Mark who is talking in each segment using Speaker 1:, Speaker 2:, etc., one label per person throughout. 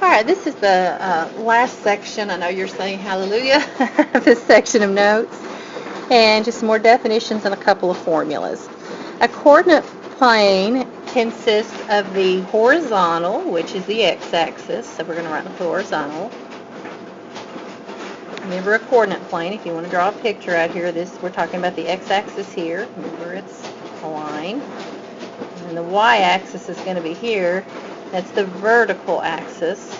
Speaker 1: All right, this is the last section. I know you're saying hallelujah, this section of notes, and just some more definitions and a couple of formulas. A coordinate plane consists of the horizontal, which is the x-axis, so we're going to write the horizontal. Remember a coordinate plane, if you want to draw a picture out here, we're talking about the x-axis here. Remember it's a line. And the y-axis is going to be here. That's the vertical axis,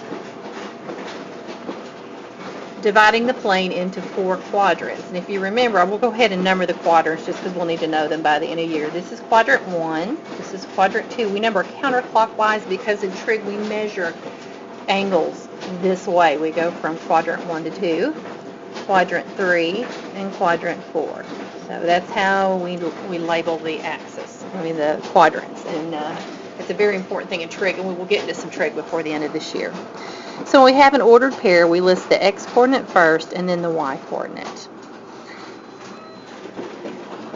Speaker 1: dividing the plane into 4 quadrants. And if you remember, we'll go ahead and number the quadrants just because we'll need to know them by the end of the year. This is quadrant 1. This is quadrant 2. We number counterclockwise because in trig we measure angles this way. We go from quadrant 1 to 2, quadrant 3, and quadrant 4. So that's how we label the axis, the quadrants. And it's a very important thing in trig, and we will get into some trig before the end of this year. So when we have an ordered pair, we list the x-coordinate first and then the y-coordinate.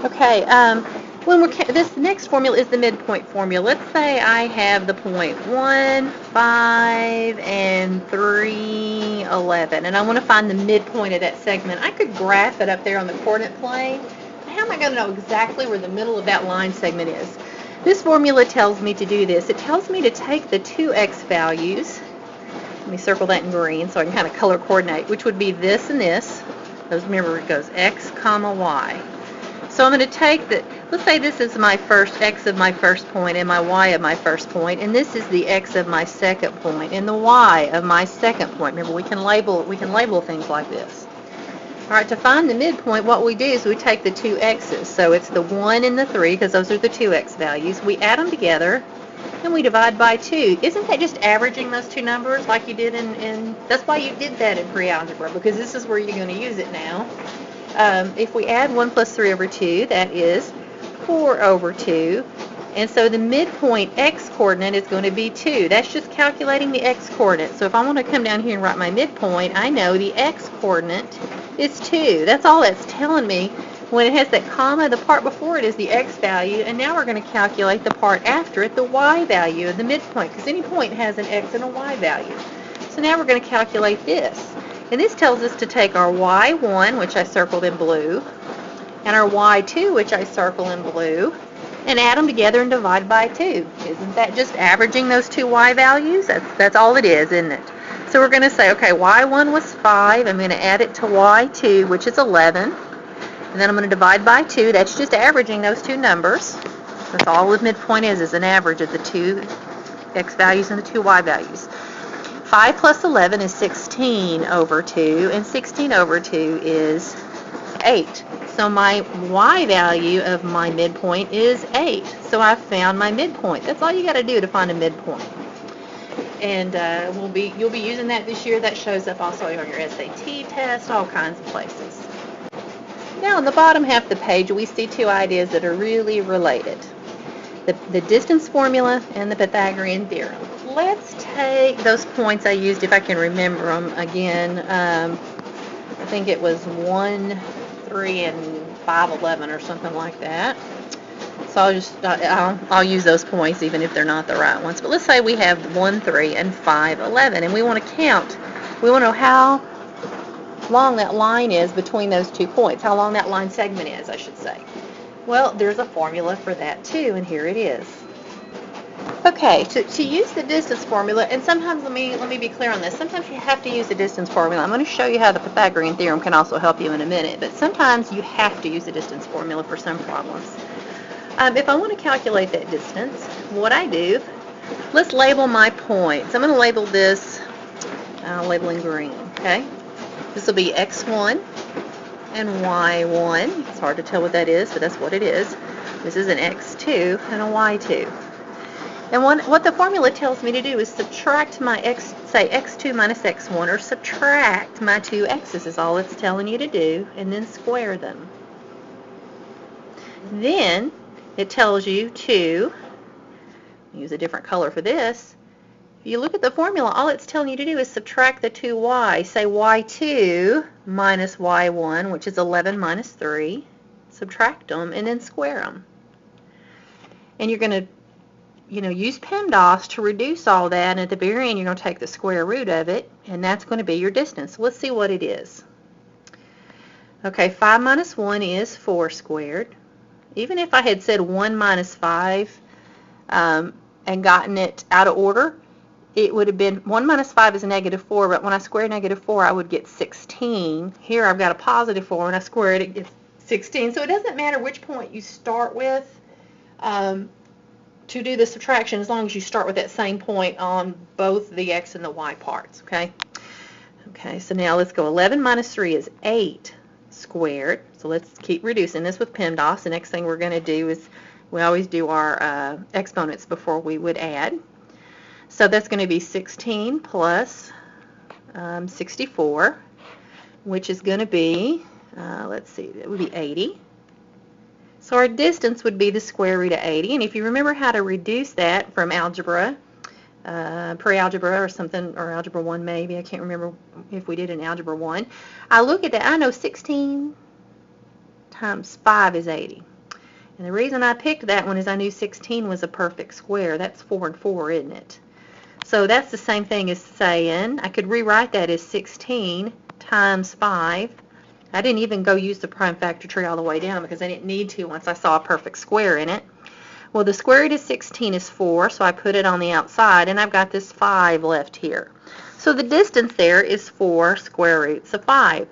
Speaker 1: Okay, this next formula is the midpoint formula. Let's say I have the point 1, 5, and 3, 11, and I want to find the midpoint of that segment. I could graph it up there on the coordinate plane. How am I going to know exactly where the middle of that line segment is? This formula tells me to do this. It tells me to take the two x values. Let me circle that in green so I can kind of color coordinate, which would be this and this. Remember, it goes x, comma, y. So I'm going to take let's say this is my first x of my first point and my y of my first point, and this is the x of my second point and the y of my second point. Remember, we can label things like this. All right, to find the midpoint, what we do is we take the two x's. So it's the 1 and the 3, because those are the two x values. We add them together, and we divide by 2. Isn't that just averaging those two numbers like you did that's why you did that in pre-algebra, because this is where you're going to use it now. If we add 1 plus 3 over 2, that is 4 over 2. And so the midpoint x-coordinate is going to be 2. That's just calculating the x-coordinate. So if I want to come down here and write my midpoint, I know the x-coordinate is 2. That's all that's telling me. When it has that comma, the part before it is the x value, and now we're going to calculate the part after it, the y value of the midpoint, because any point has an x and a y value. So now we're going to calculate this. And this tells us to take our y1, which I circled in blue, and our y2, which I circle in blue, and add them together and divide by 2. Isn't that just averaging those two y values? That's all it is, isn't it? So we're going to say, okay, y1 was 5. I'm going to add it to y2, which is 11. And then I'm going to divide by 2. That's just averaging those two numbers. That's all the midpoint is an average of the two x values and the two y values. 5 plus 11 is 16 over 2, and 16 over 2 is 8. So my y value of my midpoint is 8. So I've found my midpoint. That's all you got to do to find a midpoint. And you'll be using that this year. That shows up also on your SAT test, all kinds of places. Now on the bottom half of the page, we see two ideas that are really related. The distance formula and the Pythagorean theorem. Let's take those points I used, if I can remember them again. I think it was 1, 3, and 5, 11 or something like that. So I'll use those points even if they're not the right ones. But let's say we have 1, 3, and 5, 11, and we want to count. We want to know how long that line is between those 2 points, how long that line segment is, I should say. Well, there's a formula for that too, and here it is. Okay, to use the distance formula, and sometimes let me be clear on this. Sometimes you have to use the distance formula. I'm going to show you how the Pythagorean theorem can also help you in a minute, but sometimes you have to use the distance formula for some problems. If I want to calculate that distance, what I do, let's label my points. I'm going to label this, I'll label in green, okay? This will be x1 and y1. It's hard to tell what that is, but that's what it is. This is an x2 and a y2. And what the formula tells me to do is subtract my say x2 minus x1, or subtract my two x's is all it's telling you to do, and then square them. Then it tells you to use a different color for this. If you look at the formula, all it's telling you to do is subtract the two y. Say y2 minus y1, which is 11 minus 3. Subtract them and then square them. And you're going to use PEMDAS to reduce all that, and at the very end you're going to take the square root of it, and that's going to be your distance. Let's see what it is. Okay, 5 minus 1 is 4 squared. Even if I had said 1 minus 5 and gotten it out of order, it would have been 1 minus 5 is a negative 4, but when I square negative 4, I would get 16. Here I've got a positive 4. When I square it, it gets 16. So it doesn't matter which point you start with to do the subtraction, as long as you start with that same point on both the x and the y parts, okay? Okay, so now let's go. 11 minus 3 is 8 squared. So let's keep reducing this with PEMDAS. The next thing we're going to do is we always do our exponents before we would add. So that's going to be 16 plus 64, which is going to be, let's see, that would be 80. So our distance would be the square root of 80. And if you remember how to reduce that from algebra, pre-algebra or something, or algebra 1 maybe, I can't remember if we did in algebra 1, I look at that, I know 16 times 5 is 80. And the reason I picked that one is I knew 16 was a perfect square. That's 4 and 4, isn't it? So that's the same thing as saying, I could rewrite that as 16 times 5. I didn't even go use the prime factor tree all the way down because I didn't need to once I saw a perfect square in it. Well, the square root of 16 is 4, so I put it on the outside, and I've got this 5 left here. So the distance there is 4 square roots of 5.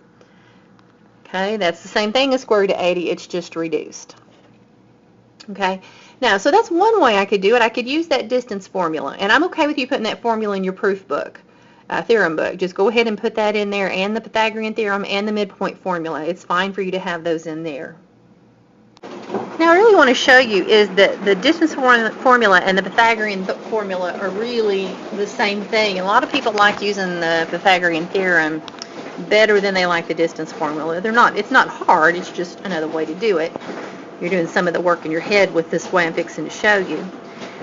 Speaker 1: Okay, that's the same thing as square root of 80, it's just reduced. Okay, now, so that's one way I could do it. I could use that distance formula, and I'm okay with you putting that formula in your proof book, theorem book. Just go ahead and put that in there, and the Pythagorean theorem and the midpoint formula. It's fine for you to have those in there. Now, I really want to show you is that the distance formula and the Pythagorean formula are really the same thing. A lot of people like using the Pythagorean theorem better than they like the distance formula. They're not. It's not hard. It's just another way to do it. You're doing some of the work in your head with this way I'm fixing to show you.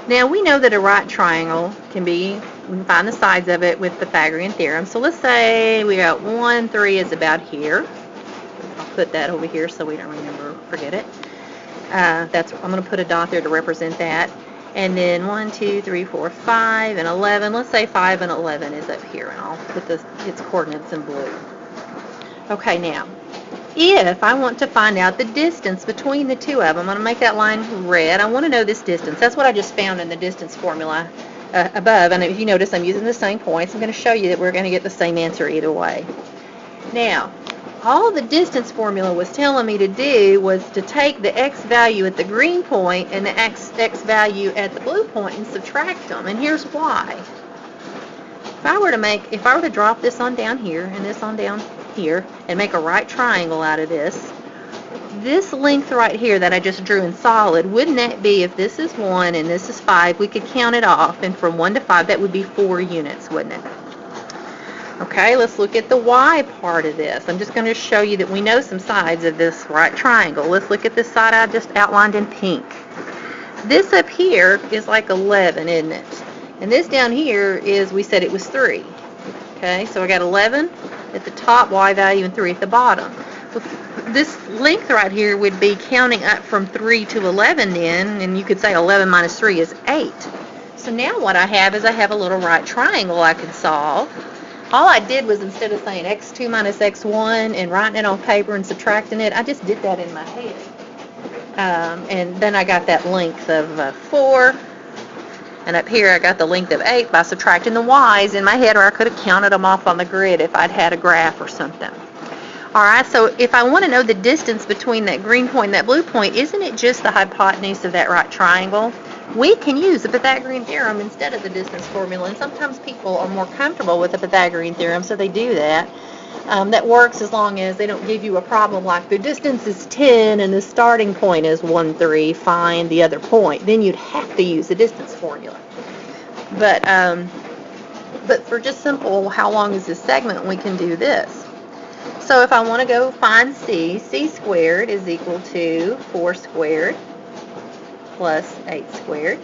Speaker 1: Now, we know that a right triangle can be, we can find the sides of it with Pythagorean theorem. So let's say we got 1, 3 is about here. I'll put that over here so we don't forget it. I'm going to put a dot there to represent that. And then 1, 2, 3, 4, 5, and 11. Let's say 5 and 11 is up here, and I'll put its coordinates in blue. Okay, now, if I want to find out the distance between the two of them, I'm going to make that line red. I want to know this distance. That's what I just found in the distance formula above. And if you notice, I'm using the same points. I'm going to show you that we're going to get the same answer either way. Now, all the distance formula was telling me to do was to take the x value at the green point and the x value at the blue point and subtract them. And here's why. If I were to drop this on down here and this on down here and make a right triangle out of this length right here that I just drew in solid, wouldn't that be, if this is 1 and this is 5, we could count it off, and from 1 to 5 that would be 4 units, wouldn't it? Okay, let's look at the y part of this. I'm just going to show you that we know some sides of this right triangle. Let's look at this side I just outlined in pink. This up here is like 11, isn't it? And this down here is, we said it was 3. Okay, so I got 11 at the top, y value, and 3 at the bottom. This length right here would be counting up from 3 to 11 then, and you could say 11 minus 3 is 8. So now what I have is I have a little right triangle I could solve. All I did was, instead of saying x2 minus x1 and writing it on paper and subtracting it, I just did that in my head. And then I got that length of 4. And up here I got the length of 8 by subtracting the y's in my head, or I could have counted them off on the grid if I'd had a graph or something. Alright, so if I want to know the distance between that green point and that blue point, isn't it just the hypotenuse of that right triangle? We can use the Pythagorean theorem instead of the distance formula, and sometimes people are more comfortable with the Pythagorean theorem, so they do that. That works as long as they don't give you a problem like the distance is 10 and the starting point is 1, 3, find the other point. Then you'd have to use the distance formula. But for just simple, how long is this segment, we can do this. So if I want to go find c squared is equal to 4 squared plus 8 squared.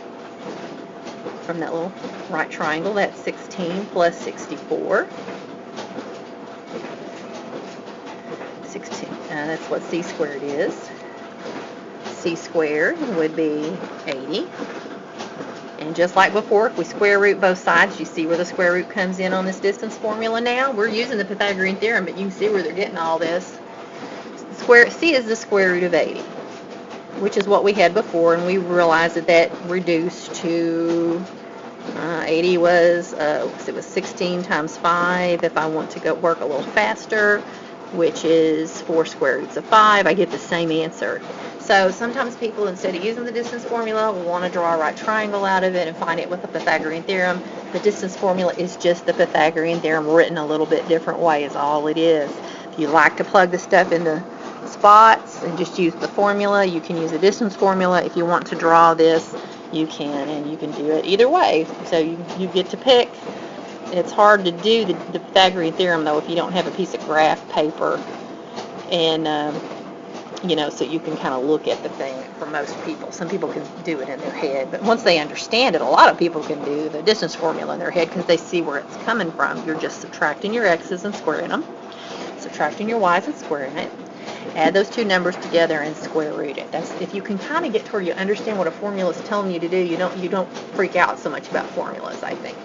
Speaker 1: From that little right triangle, that's 16 plus 64. 16, that's what c squared is. C squared would be 80. And just like before, if we square root both sides, you see where the square root comes in on this distance formula now? We're using the Pythagorean theorem, but you can see where they're getting all this. C is the square root of 80, which is what we had before, and we realized that reduced to 80 was, it was 16 times 5. If I want to go work a little faster, which is 4 square roots of 5, I get the same answer. So sometimes people, instead of using the distance formula, will want to draw a right triangle out of it and find it with the Pythagorean theorem. The distance formula is just the Pythagorean theorem written a little bit different way is all it is. If you like to plug the stuff into spots and just use the formula, you can use the distance formula. If you want to draw this, you can, and you can do it either way. So you get to pick. It's hard to do the Pythagorean theorem, though, if you don't have a piece of graph paper and so you can kind of look at the thing. For most people, some people can do it in their head, but once they understand it, a lot of people can do the distance formula in their head because they see where it's coming from. You're just subtracting your x's and squaring them, subtracting your y's and squaring it. Add those two numbers together and square root it. That's, if you can kind of get to where you understand what a formula is telling you to do, you don't freak out so much about formulas, I think.